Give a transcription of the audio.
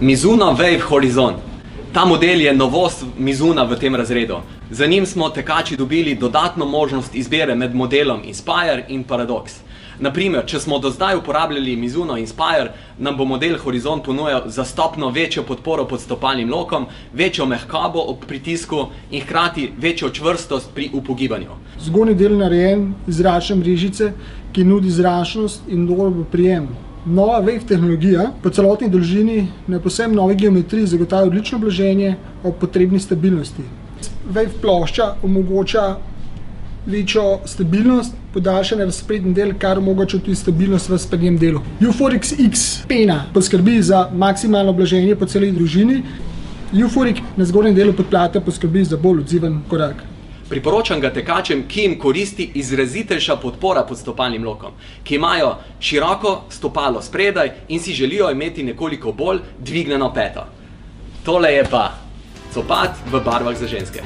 Mizuno Wave Horizon. Ta model je novost Mizuna v tem razredu. Za njim smo tekači dobili dodatno možnost izbire med modelom Inspire in Paradox. Naprimer, če smo do zdaj uporabljali Mizuno Inspire, nam bo model Horizon ponujal za stopno večjo podporo pod stopalnim lokom, večjo mehkobo ob pritisku in hkrati večjo čvrstost pri upogibanju. Zgornji del narejen iz zračne mrežice, ki nudi zračnost in dober prijem. Nova Wave tehnologija po celotni dolžini na povsem novi geometriji zagotavlja odlično blaženje ob potrebni stabilnosti. Wave plošča omogoča večjo stabilnost, podaljšan razpredni del, kar omogoča tudi stabilnost v sprednjem delu. Euphoric X pena poskrbi za maksimalno blaženje po celi družini. Euphoric na zgornjem delu podplate poskrbi za bolj odziven korak. Priporočam ga tekačem, ki jim koristi izrazitejša podpora pod stopalnim lokom, ki imajo široko stopalo spredaj in si želijo imeti nekoliko bolj dvignjeno peto. Tole je pa copat v barvah za ženske.